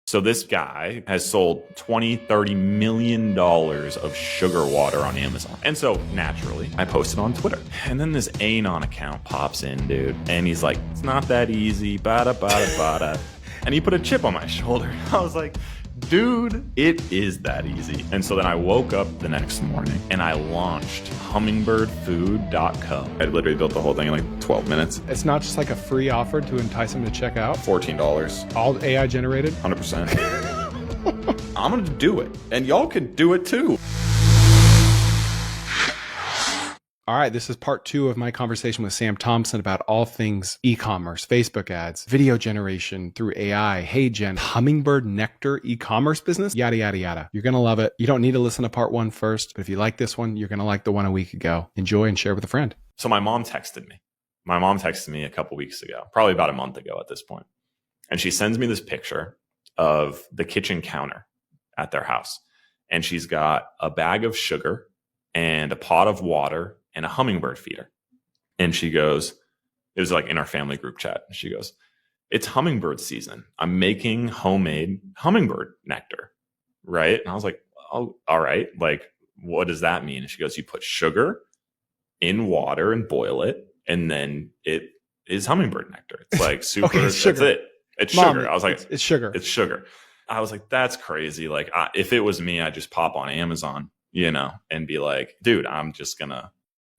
So this guy has sold $20-30 million of sugar water on Amazon. And so naturally, I posted on Twitter. And then this Anon account pops in, dude. And he's like, it's not that easy, bada, bada, bada. And he put a chip on my shoulder. I was like, dude, it is that easy. And so then I woke up the next morning and I launched hummingbirdfood.co. I literally built the whole thing in like 12 minutes. It's not just like a free offer to entice them to check out. $14. All AI generated? 100%. I'm going to do it. And y'all can do it too. All right, this is part 2 of my conversation with Sam Thompson about all things e-commerce, Facebook ads, video generation through AI, HeyGen, Hummingbird Nectar e-commerce business, yada, yada, yada. You're going to love it. You don't need to listen to part 1 first, but if you like this one, you're going to like the one a week ago. Enjoy and share with a friend. So my mom texted me. My mom texted me a couple weeks ago, probably about a month ago at this point. And she sends me this picture of the kitchen counter at their house. And she's got a bag of sugar and a pot of water and a hummingbird feeder. And she goes, it was like in our family group chat. She goes, it's hummingbird season. I'm making homemade hummingbird nectar. Right. And I was like, oh, all right. Like, what does that mean? And she goes, you put sugar in water and boil it. And then it is hummingbird nectar. It's like super, okay, it's sugar. That's it. It's Mom, sugar. I was like, it's sugar. It's sugar. I was like, that's crazy. Like if it was me, I'd just pop on Amazon, and be like, dude, I'm just going to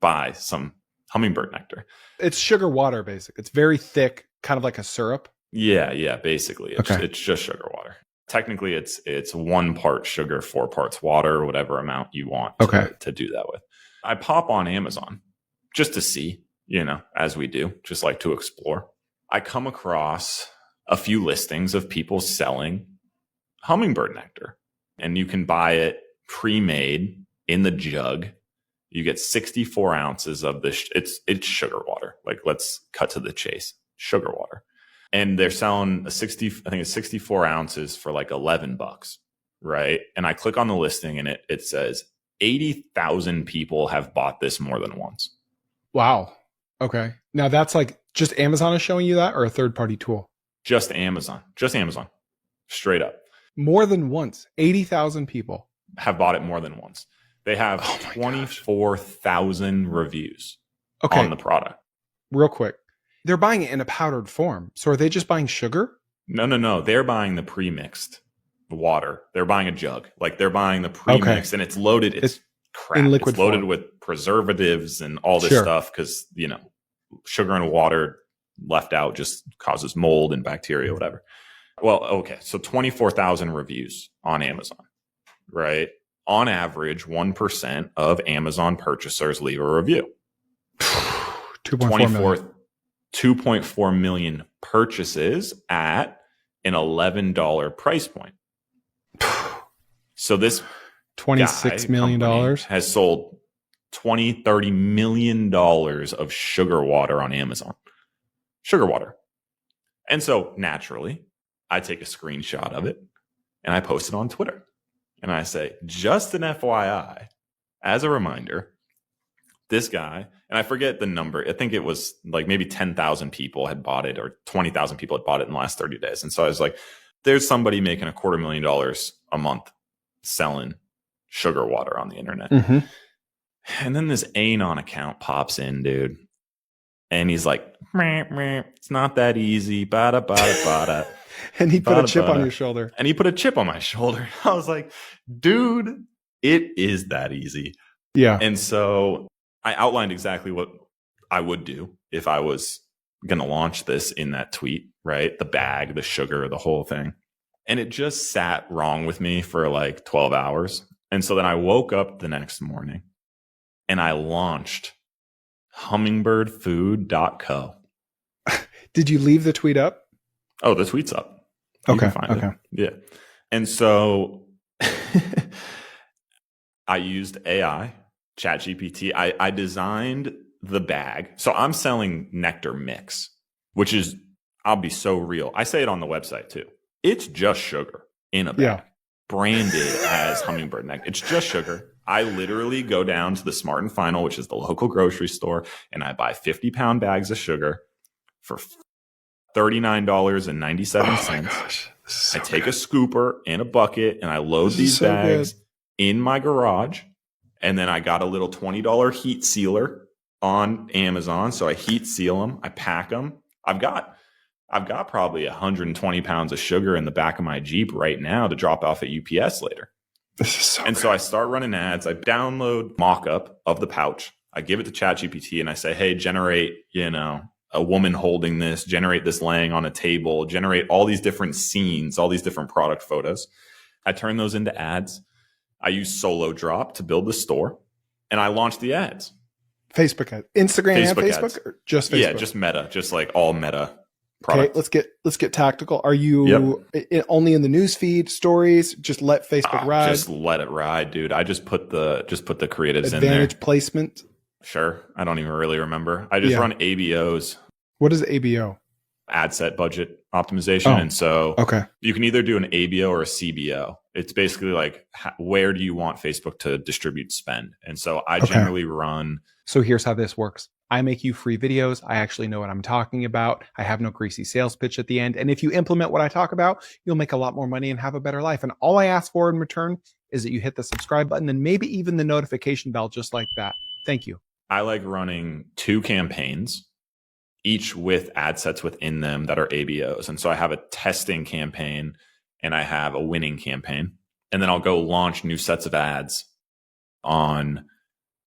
buy some hummingbird nectar. It's sugar water, basically. It's very thick, kind of like a syrup. Yeah, basically. It's just sugar water. Technically, it's 1 part sugar, 4 parts water, whatever amount you want to do that with. I pop on Amazon just to see, as we do, just like to explore. I come across a few listings of people selling hummingbird nectar, and you can buy it pre-made in the jug. You get 64 ounces of this. It's sugar water. Like, let's cut to the chase. Sugar water. And they're selling I think it's 64 ounces for like $11, right? And I click on the listing and it says 80,000 people have bought this more than once. Wow. Okay. Now that's like just Amazon is showing you that, or a third-party tool? Just Amazon. Straight up. More than once. 80,000 people have bought it more than once. They have 24,000 reviews on the product. Real quick. They're buying it in a powdered form. So are they just buying sugar? No. They're buying the pre-mixed water. They're buying a jug. Like, they're buying the pre-mixed and it's loaded. It's crap. In liquid it's loaded form. with preservatives and all this stuff because, sugar and water left out just causes mold and bacteria, whatever. Well, okay. So 24,000 reviews on Amazon, right? On average, 1% of Amazon purchasers leave a review. 2.4 million purchases at an $11 price point. So this $26 million has sold $20-30 million of sugar water on Amazon. Sugar water. And so naturally, I take a screenshot of it and I post it on Twitter. And I say, just an FYI, as a reminder, this guy, and I forget the number. I think it was like maybe 10,000 people had bought it, or 20,000 people had bought it in the last 30 days. And so I was like, there's somebody making $250,000 a month selling sugar water on the internet. Mm-hmm. And then this Anon account pops in, dude. And he's like, meh, meh, it's not that easy. Bada, bada, bada. And he put a chip on your shoulder. And he put a chip on my shoulder. I was like, dude, it is that easy. Yeah. And so I outlined exactly what I would do if I was going to launch this in that tweet, right? The bag, the sugar, the whole thing. And it just sat wrong with me for like 12 hours. And so then I woke up the next morning and I launched hummingbirdfood.co. Did you leave the tweet up? Oh, the tweet's up. You can find it. Yeah. And so I used AI, ChatGPT. I designed the bag. So I'm selling nectar mix, which is, I'll be so real. I say it on the website too. It's just sugar in a bag, branded as hummingbird nectar. It's just sugar. I literally go down to the Smart and Final, which is the local grocery store, and I buy 50-pound bags of sugar for $39.97. Oh my gosh. I take a scooper and a bucket and I load these bags in my garage. And then I got a little $20 heat sealer on Amazon. So I heat seal them. I pack them. I've got probably 120 pounds of sugar in the back of my Jeep right now to drop off at UPS later. So I start running ads. I download mock-up of the pouch. I give it to ChatGPT and I say, hey, generate, a woman holding this, generate this laying on a table, generate all these different scenes, all these different product photos. I turn those into ads. I use Solo Drop to build the store and I launch the ads. Facebook ads, Instagram and Facebook, or just Facebook? Yeah, just Meta, just like all Meta product. Okay, let's get tactical. Are you only in the news feed, stories? Just let Facebook ride. Just let it ride, dude. I just put the creatives in there. Advantage placement. Sure. I don't even really remember. I just run ABOs. What is ABO? Ad set budget optimization. And so you can either do an ABO or a CBO. It's basically like, where do you want Facebook to distribute spend? And so I generally run. So here's how this works. I make you free videos. I actually know what I'm talking about. I have no greasy sales pitch at the end. And if you implement what I talk about, you'll make a lot more money and have a better life. And all I ask for in return is that you hit the subscribe button and maybe even the notification bell just like that. Thank you. I like running 2 campaigns, each with ad sets within them that are ABOs. And so I have a testing campaign and I have a winning campaign. And then I'll go launch new sets of ads on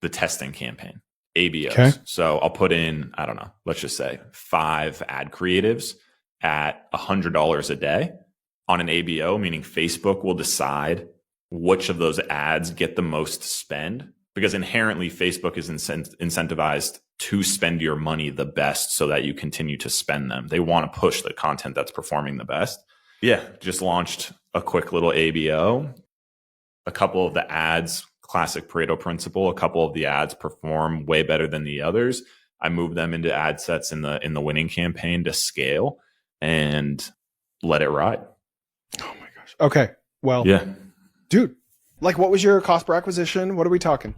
the testing campaign, ABOs. Okay. So I'll put in, I don't know, let's just say 5 ad creatives at $100 a day on an ABO, meaning Facebook will decide which of those ads get the most spend. Because inherently, Facebook is incentivized to spend your money the best so that you continue to spend them. They want to push the content that's performing the best. Yeah, just launched a quick little ABO. A couple of the ads, classic Pareto principle, a couple of the ads perform way better than the others. I move them into ad sets in the winning campaign to scale and let it ride. Oh my gosh. Okay. Well, dude. Like, what was your cost per acquisition? What are we talking?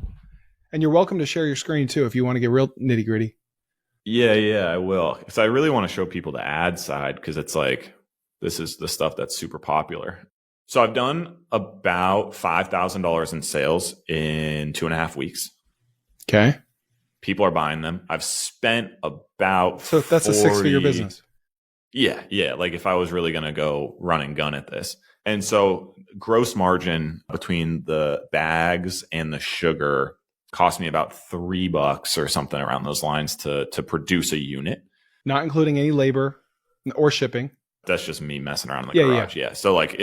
And you're welcome to share your screen too if you want to get real nitty gritty. Yeah, I will. Because I really want to show people the ad side because it's like, this is the stuff that's super popular. So I've done about $5,000 in sales in 2.5 weeks. Okay. People are buying them. I've spent about So that's 40, a 6-figure business. Yeah. Like if I was really going to go run and gun at this. And so gross margin between the bags and the sugar cost me about $3 or something around those lines to produce a unit. Not including any labor or shipping. That's just me messing around in the garage. Yeah. So like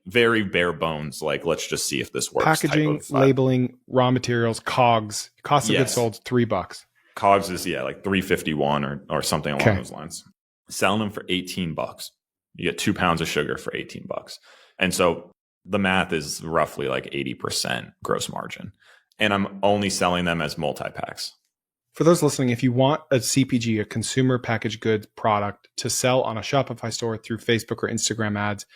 very bare bones. Like, let's just see if this works. Packaging, labeling, raw materials, COGS, cost of goods sold, $3. COGS is like $3.51 or something along those lines. Selling them for $18. You get 2 pounds of sugar for $18. And so the math is roughly like 80% gross margin. And I'm only selling them as multi-packs. For those listening, if you want a CPG, a consumer packaged goods product to sell on a Shopify store through Facebook or Instagram ads,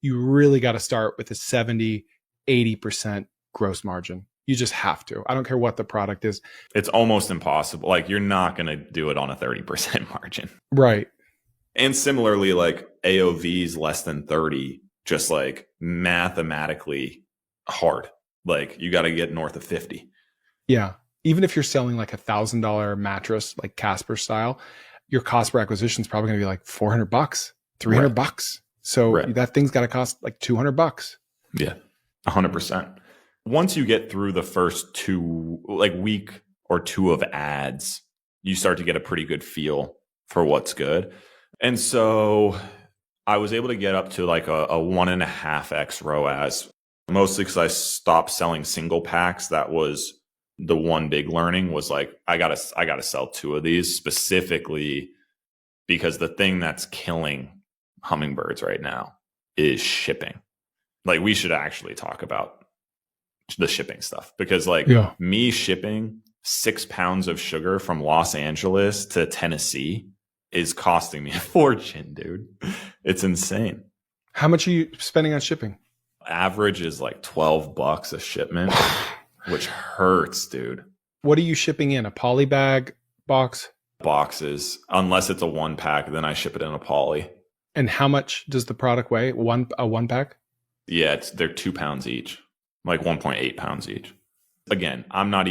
you really got to start with a 70, 80% gross margin. You just have to. I don't care what the product is. It's almost impossible. Like, you're not going to do it on a 30% margin. Right. And similarly, like AOVs less than 30, just like mathematically hard. Like, you got to get north of 50. Yeah. Even if you're selling like $1,000 mattress, like Casper style, your cost per acquisition is probably going to be like $400, $300. So that thing's got to cost like $200. Yeah, 100%. Once you get through the first week or two of ads, you start to get a pretty good feel for what's good. And so I was able to get up to like a 1.5x ROAS, mostly because I stopped selling single packs. That was the one big learning, was like, I gotta sell 2 of these specifically because the thing that's killing hummingbirds right now is shipping. Like, we should actually talk about the shipping stuff, because me shipping 6 pounds of sugar from Los Angeles to Tennessee is costing me a fortune, dude. It's insane. How much are you spending on shipping? Average is like $12 a shipment, which hurts, dude. What are you shipping in? A poly bag box? Boxes. Unless it's a 1-pack, then I ship it in a poly. And how much does the product weigh? A one pack? Yeah, they're 2 pounds each, like 1.8 pounds each. Again, I'm not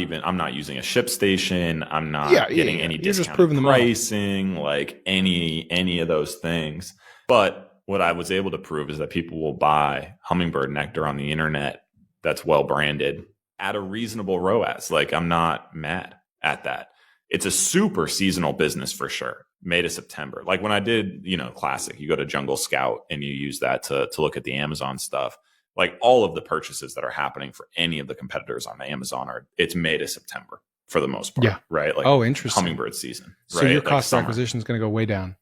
using a ship station. I'm not getting any discounted pricing, like any of those things. But what I was able to prove is that people will buy hummingbird nectar on the internet that's well branded at a reasonable ROAS. Like, I'm not mad at that. It's a super seasonal business for sure. May to September. Like when I did, Classic, you go to Jungle Scout and you use that to look at the Amazon stuff. Like all of the purchases that are happening for any of the competitors on Amazon it's May to September for the most part. Yeah. Right. Like, interesting. Hummingbird season. So your cost of acquisition is going to go way down.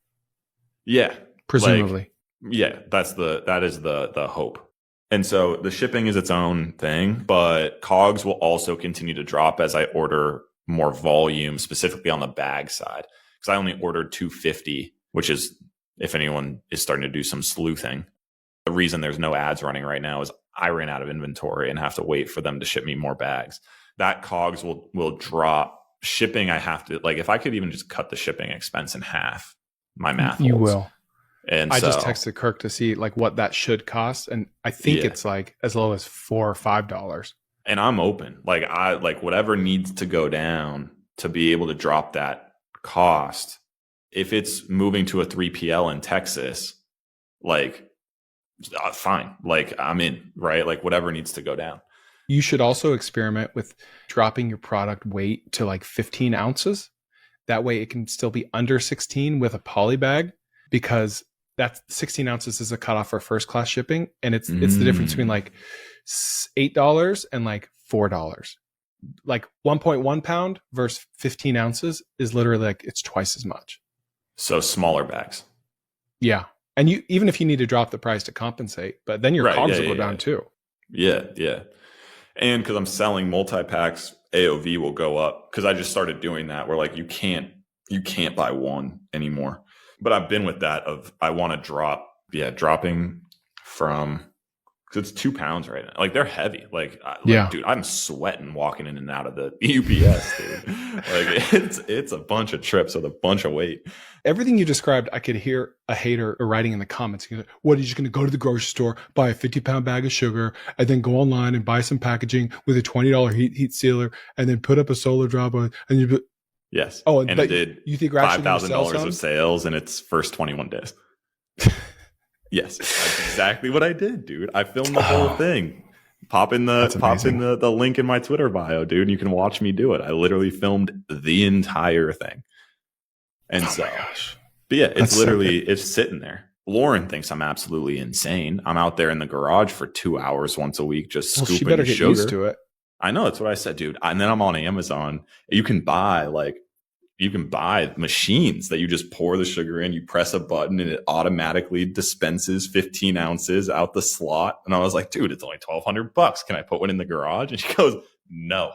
Yeah. Presumably. That is the hope. And so the shipping is its own thing, but COGS will also continue to drop as I order more volume, specifically on the bag side. Because I only ordered 250, which is, if anyone is starting to do some sleuthing, the reason there's no ads running right now is I ran out of inventory and have to wait for them to ship me more bags. That COGS will drop. Shipping, I have to, like, if I could even just cut the shipping expense in half, my math holds. You will. And I just texted Kirk to see like what that should cost, and I think it's like as low as $4 or $5. And I'm open. Like whatever needs to go down to be able to drop that cost. If it's moving to a 3PL in Texas, like fine. Like I'm in, right? Like whatever needs to go down. You should also experiment with dropping your product weight to like 15 ounces. That way it can still be under 16 with a poly bag, because that's 16 ounces is a cutoff for first class shipping. And it's the difference between like $8 and like $4. Like 1.1 pound versus 15 ounces is literally like, it's twice as much. So smaller bags. Yeah. And even if you need to drop the price to compensate, but then your COGS will go down too. Yeah. Yeah. And because I'm selling multi-packs, AOV will go up, because I just started doing that where like you can't buy one anymore. But I've been with that of I want to dropping from, because it's 2 pounds right now. Like they're heavy. Dude, I'm sweating walking in and out of the UPS, dude. Like it's a bunch of trips with a bunch of weight. Everything you described, I could hear a hater writing in the comments. What, are you just going to go to the grocery store, buy a 50-pound bag of sugar, and then go online and buy some packaging with a $20 heat sealer, and then put up a solar drop on, and you. Yes. Oh, and it did you think $5,000 of sales in its first 21 days. Yes, that's exactly what I did, dude. I filmed the whole thing. Pop in the link in my Twitter bio, dude. You can watch me do it. I literally filmed the entire thing. And my gosh. But yeah, it's it's sitting there. Lauren thinks I'm absolutely insane. I'm out there in the garage for 2 hours once a week, just scooping sugar. She better get used to it. I know, that's what I said, dude. And then I'm on Amazon. You can buy machines that you just pour the sugar in, you press a button and it automatically dispenses 15 ounces out the slot. And I was like, dude, it's only $1,200. Can I put one in the garage? And she goes, no.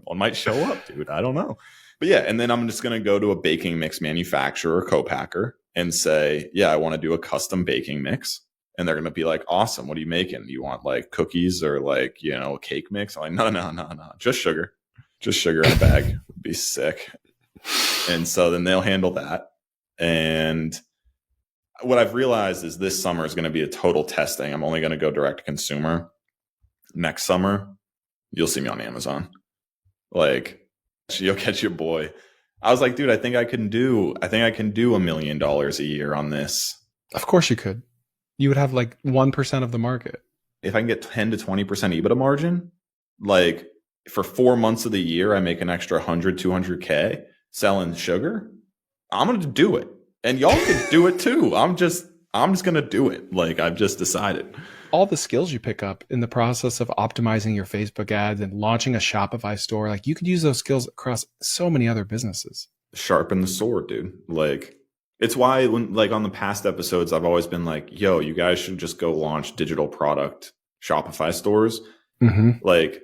One might show up, dude. I don't know. But yeah, and then I'm just going to go to a baking mix manufacturer or co-packer and say, yeah, I want to do a custom baking mix. And they're going to be like, awesome. What are you making? Do you want like cookies or like, a cake mix? I'm like, no. Just sugar. Just sugar in a bag. Would be sick. And so then they'll handle that. And what I've realized is this summer is going to be a total testing. I'm only going to go direct to consumer. Next summer, you'll see me on Amazon. Like, you'll catch your boy. I was like, dude, I think I can do $1 million a year on this. Of course you could. You would have like 1% of the market. If I can get 10 to 20% EBITDA margin, like for 4 months of the year, I make an extra 100, 200K selling sugar. I'm going to do it. And y'all can do it too. I'm just going to do it. Like I've just decided. All the skills you pick up in the process of optimizing your Facebook ads and launching a Shopify store, like you could use those skills across so many other businesses. Sharpen the sword, dude. Like, it's why when like on the past episodes, I've always been like, yo, you guys should just go launch digital product Shopify stores. Mm-hmm. Like,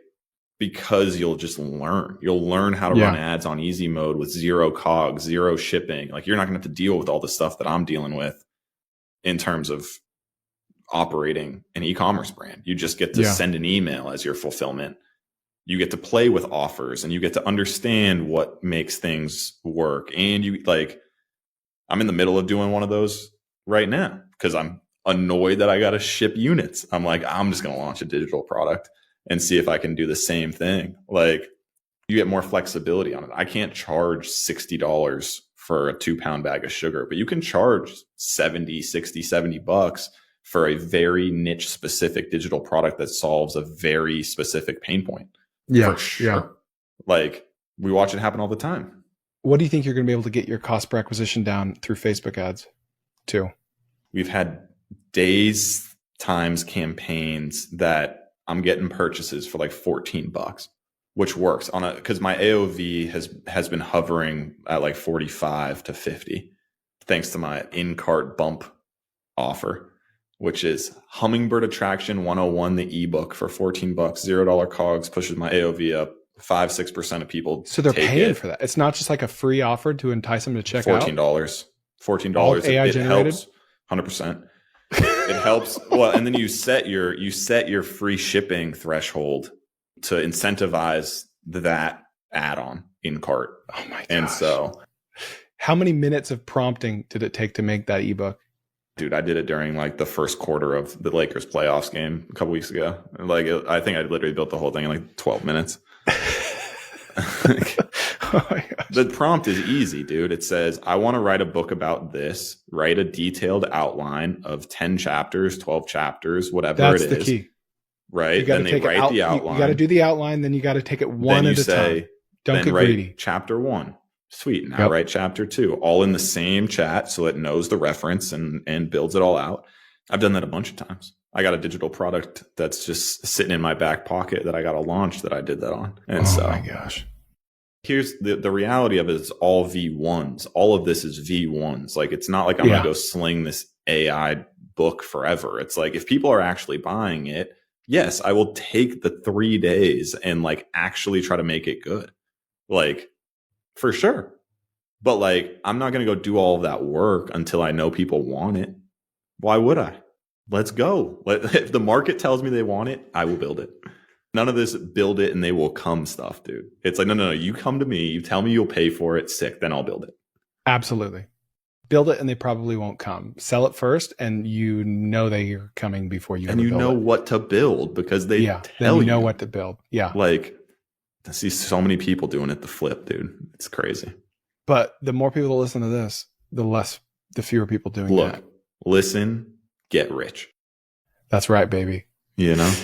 because you'll just learn. You'll learn how to run ads on easy mode with zero COGS, zero shipping. Like you're not going to have to deal with all the stuff that I'm dealing with in terms of operating an e-commerce brand. You just get to send an email as your fulfillment. You get to play with offers and you get to understand what makes things work. And you like, I'm in the middle of doing one of those right now because I'm annoyed that I got to ship units. I'm like, I'm just going to launch a digital product and see if I can do the same thing. Like, you get more flexibility on it. I can't charge $60 for a 2-pound bag of sugar, but you can charge 70, 60, 70 bucks for a very niche specific digital product that solves a very specific pain point. Yeah. For sure. Yeah. Like, we watch it happen all the time. What do you think you're going to be able to get your cost per acquisition down through Facebook ads too? We've had days, times, campaigns that I'm getting purchases for like 14 bucks, which works on because my AOV has been hovering at like 45 to 50, thanks to my in-cart bump offer, which is Hummingbird Attraction 101, the ebook for 14 bucks, $0 COGS, pushes my AOV up 5-6% of people. So they're paying for that. It's not just like a free offer to entice them to check out. $14. AI it generated? Helps 100%. It helps. Well, and then you set your free shipping threshold to incentivize that add-on in cart. Oh my gosh. And so, how many minutes of prompting did it take to make that ebook? Dude, I did it during like the first quarter of the Lakers playoffs game a couple weeks ago. Like, I think I literally built the whole thing in like 12 minutes. Oh my gosh. The prompt is easy, dude. It says, I want to write a book about this, write a detailed outline of 10 chapters, 12 chapters, whatever That's it is. That's the key. Right? Then they write the outline. You got to do the outline, then you got to take it one at a time. Don't get greedy. Chapter 1. Sweet. Now write chapter 2, all in the same chat so it knows the reference and builds it all out. I've done that a bunch of times. I got a digital product that's just sitting in my back pocket that I got to launch that I did that on. And oh my gosh. Here's the reality of it is all V1s. All of this is V1s. Like, it's not like I'm going to go sling this AI book forever. It's like, if people are actually buying it, yes, I will take the 3 days and like actually try to make it good. Like, for sure. But like, I'm not going to go do all of that work until I know people want it. Why would I? Let's go. If the market tells me they want it, I will build it. None of this build it and they will come stuff, dude. It's like, no. You come to me, you tell me you'll pay for it, sick, then I'll build it. Absolutely. Build it and they probably won't come. Sell it first and you know they are coming before you. And you know what to build because they tell you know what to build. Yeah. Like, I see so many people doing it the flip, dude. It's crazy. But the more people that listen to this, the fewer people doing that. Listen, get rich. That's right, baby. You know?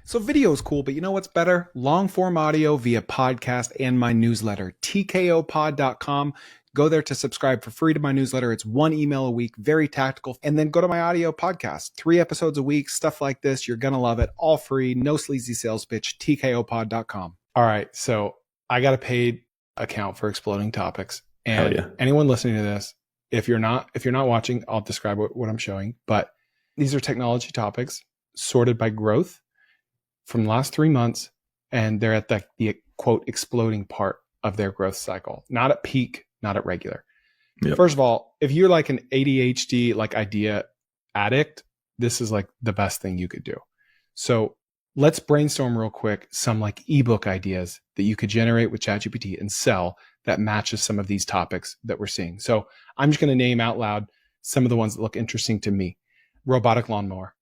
So video is cool, but you know what's better? Long form audio via podcast and my newsletter, tkopod.com. Go there to subscribe for free to my newsletter. It's 1 email a week, very tactical. And then go to my audio podcast, 3 episodes a week, stuff like this. You're going to love it. All free, no sleazy sales pitch, tkopod.com. All right. So I got a paid account for Exploding Topics. And anyone listening to this, if you're not watching, I'll describe what I'm showing. But these are technology topics sorted by growth from the last 3 months. And they're at the quote, exploding part of their growth cycle, not at peak, not at regular. Yep. First of all, if you're like an ADHD, like idea addict, this is like the best thing you could do. So let's brainstorm real quick some like ebook ideas that you could generate with ChatGPT and sell that matches some of these topics that we're seeing. So I'm just going to name out loud some of the ones that look interesting to me. Robotic lawnmower.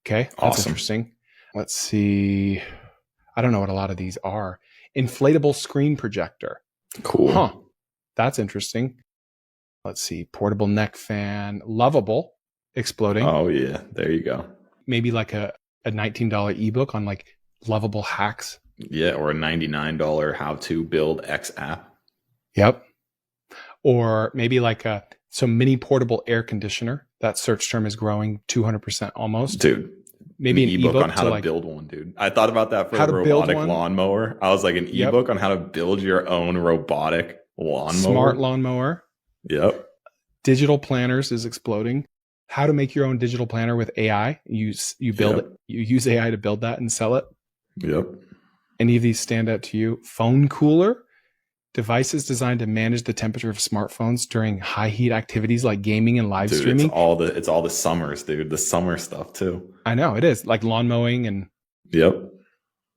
Okay. That's awesome. Interesting. Let's see. I don't know what a lot of these are. Inflatable screen projector. Cool. Huh. That's interesting. Let's see. Portable neck fan. Lovable. Exploding. Oh yeah. There you go. Maybe like a $19 ebook on like lovable hacks. Yeah. Or a $99 how to build X app. Yep. Or maybe like some mini portable air conditioner. That search term is growing 200% almost. Dude. Maybe an ebook on how to build one, dude. I thought about that for a robotic lawnmower. I was like, an ebook on how to build your own robotic lawnmower. Smart lawnmower. Yep. Digital planners is exploding. How to make your own digital planner with AI. You build it. You use AI to build that and sell it. Yep. Any of these stand out to you? Phone cooler. Devices designed to manage the temperature of smartphones during high heat activities like gaming and live streaming. It's all the summers, dude. The summer stuff too. I know it is like lawn mowing and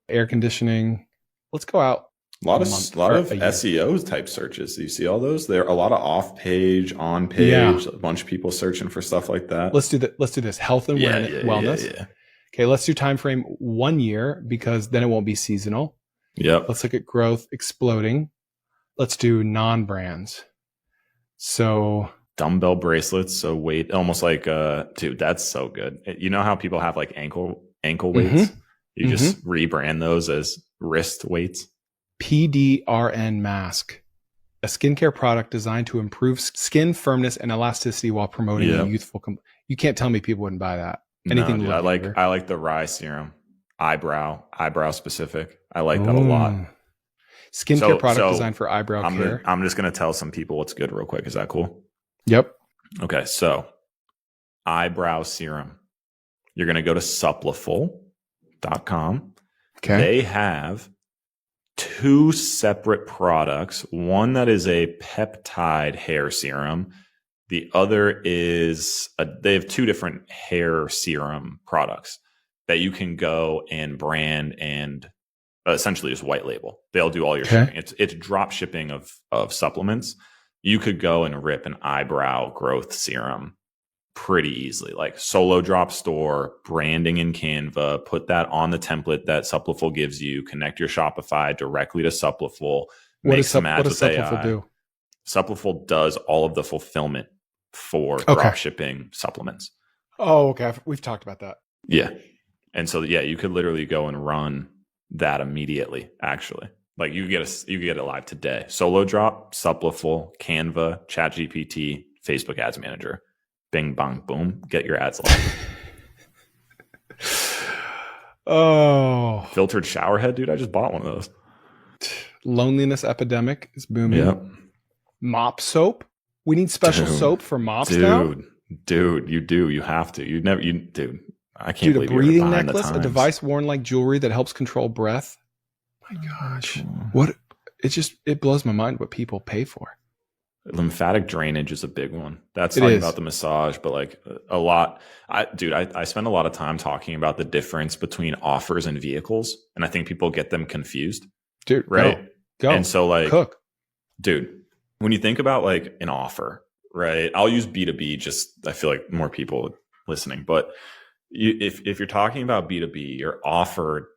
air conditioning. Let's go out A lot of SEO type searches. Do you see all those? There are a lot of off page, on page, a bunch of people searching for stuff like that. Let's do this. Health and wellness. Yeah. Okay, let's do time frame 1 year because then it won't be seasonal. Yep. Let's look at growth exploding. Let's do non-brands. So dumbbell bracelets. So weight, almost like dude, that's so good. You know how people have like ankle weights? You just rebrand those as wrist weights. PDRN mask, a skincare product designed to improve skin firmness and elasticity while promoting a youthful. You can't tell me people wouldn't buy that. Anything. No, dude, I like the rye serum, eyebrow specific. I like that a lot. Skincare product designed for eyebrow care. I'm just gonna tell some people what's good real quick. Is that cool? Yep. Okay, so eyebrow serum. You're gonna go to Suppliful.com. Okay. They have 2 separate products. One that is a peptide hair serum. The other is they have 2 different hair serum products that you can go and brand and essentially just white label. They'll do all your shipping. It's drop shipping of supplements. You could go and rip an eyebrow growth serum pretty easily, like Solo Drop Store, branding in Canva, put that on the template that Suppliful gives you, connect your Shopify directly to Suppliful, make some ads with AI. What does Suppliful do? Suppliful does all of the fulfillment for drop shipping supplements. Oh, okay. We've talked about that. Yeah. And so, you could literally go and run that immediately, actually. Like you get it live today. Solo Drop, Suppliful, Canva, ChatGPT, Facebook Ads Manager. Bing, bang, boom. Get your ads live. Filtered shower head, dude. I just bought one of those. Loneliness epidemic is booming. Yep. Mop soap. We need special soap for mops now. Dude, you do. You have to. Dude. I can't believe a breathing necklace, a device worn like jewelry that helps control breath. My gosh, it blows my mind what people pay for. Lymphatic drainage is a big one. That's talking about the massage, but like a lot. I spend a lot of time talking about the difference between offers and vehicles, and I think people get them confused. Dude, right? Go. And so like, cook. Dude, when you think about like an offer, right? I'll use B2B. Just I feel like more people listening, but if you're talking about B2B, your offer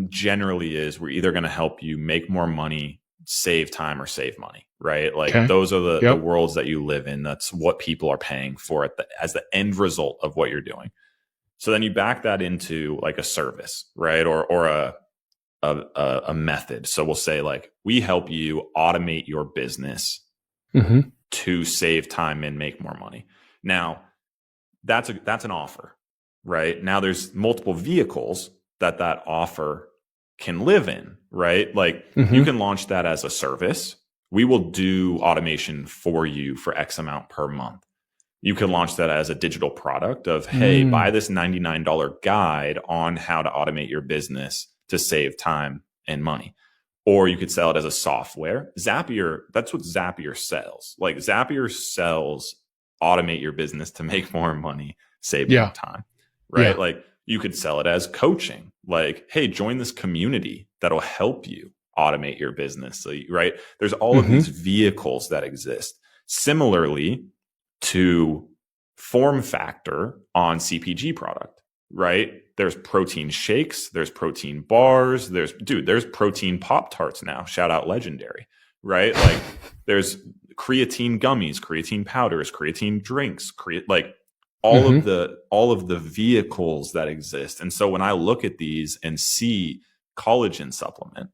generally is we're either going to help you make more money, save time, or save money, right? Like those are the worlds that you live in. That's what people are paying for as the end result of what you're doing. So then you back that into like a service, right? Or a method. So we'll say like, we help you automate your business to save time and make more money. Now that's an offer, right? Now there's multiple vehicles that offer can live in, right? Like you can launch that as a service. We will do automation for you for X amount per month. You can launch that as a digital product of, hey, buy this $99 guide on how to automate your business to save time and money. Or you could sell it as a software. Zapier, that's what Zapier sells. Like Zapier sells automate your business to make more money, save more time, right? Yeah. Like you could sell it as coaching. Like, hey, join this community that'll help you automate your business. So, right? There's all of these vehicles that exist. Similarly to form factor on CPG product, right? There's protein shakes, there's protein bars, there's protein Pop-Tarts now. Shout out Legendary, right? Like there's creatine gummies, creatine powders, creatine drinks, all of the vehicles that exist. And so when I look at these and see collagen supplement,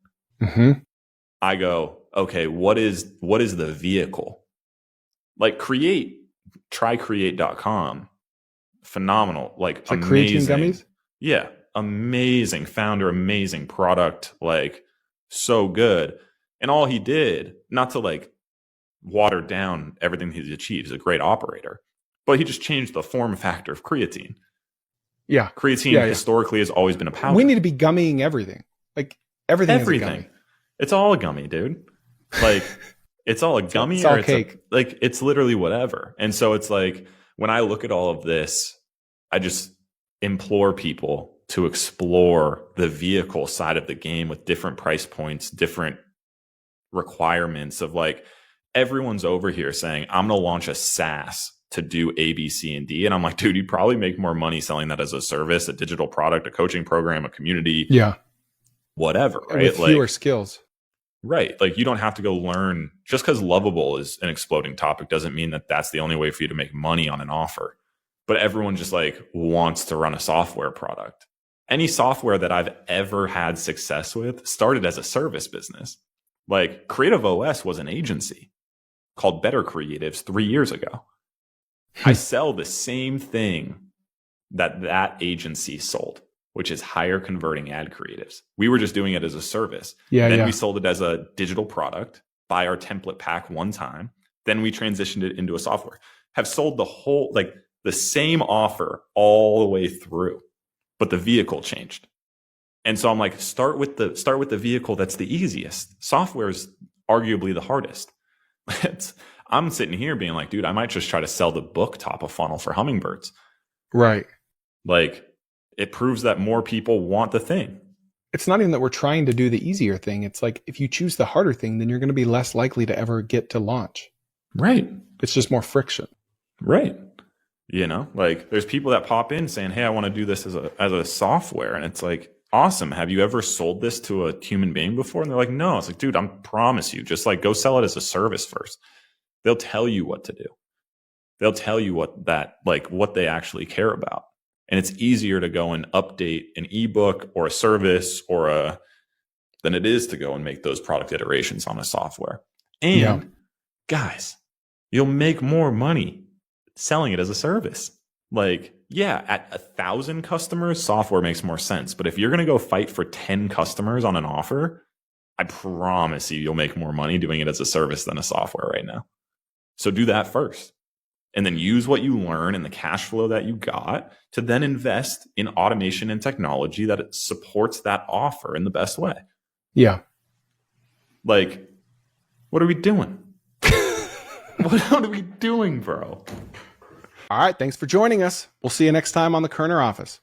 I go, okay, what is the vehicle? Like try create.com. Phenomenal. Like amazing. Creatine gummies? Yeah. Amazing founder, amazing product, like so good. And all he did, not to like water down everything he's achieved, he's a great operator, but he just changed the form factor of creatine. Yeah. Creatine historically has always been a powder. We need to be gummying everything. Like everything. Is a gummy. It's all a gummy, dude. Like it's all a gummy it's all cake. It's literally whatever. And so it's like when I look at all of this, I just implore people to explore the vehicle side of the game with different price points, different requirements of like, everyone's over here saying, I'm going to launch a SaaS to do A, B, C, and D. And I'm like, dude, you'd probably make more money selling that as a service, a digital product, a coaching program, a community, whatever, right? With fewer skills. Right. Like you don't have to go learn. Just because Lovable is an exploding topic doesn't mean that that's the only way for you to make money on an offer. But everyone just like wants to run a software product. Any software that I've ever had success with started as a service business. Like Creative OS was an agency called Better Creatives 3 years ago. I sell the same thing that agency sold, which is higher converting ad creatives. We were just doing it as a service. Then we sold it as a digital product, buy our template pack one time. Then we transitioned it into a software. Have sold the whole, like the same offer all the way through, but the vehicle changed. And so I'm like, start with the vehicle that's the easiest. Software is arguably the hardest. I'm sitting here being like, dude, I might just try to sell the book top of funnel for hummingbirds. Right. Like it proves that more people want the thing. It's not even that we're trying to do the easier thing. It's like, if you choose the harder thing, then you're going to be less likely to ever get to launch. Right. It's just more friction. Right. You know, like there's people that pop in saying, hey, I want to do this as a software. And it's like, awesome. Have you ever sold this to a human being before? And they're like, no. It's like, dude, I promise you, just like go sell it as a service first. They'll tell you what to do. They'll tell you what they actually care about. And it's easier to go and update an ebook or a service than it is to go and make those product iterations on a software. And guys, you'll make more money selling it as a service. Like, yeah, at 1,000 customers, software makes more sense. But if you're going to go fight for 10 customers on an offer, I promise you'll make more money doing it as a service than a software right now. So do that first. And then use what you learn and the cash flow that you got to then invest in automation and technology that it supports that offer in the best way. Yeah. Like, what are we doing? What are we doing, bro? All right. Thanks for joining us. We'll see you next time on the Kerner Office.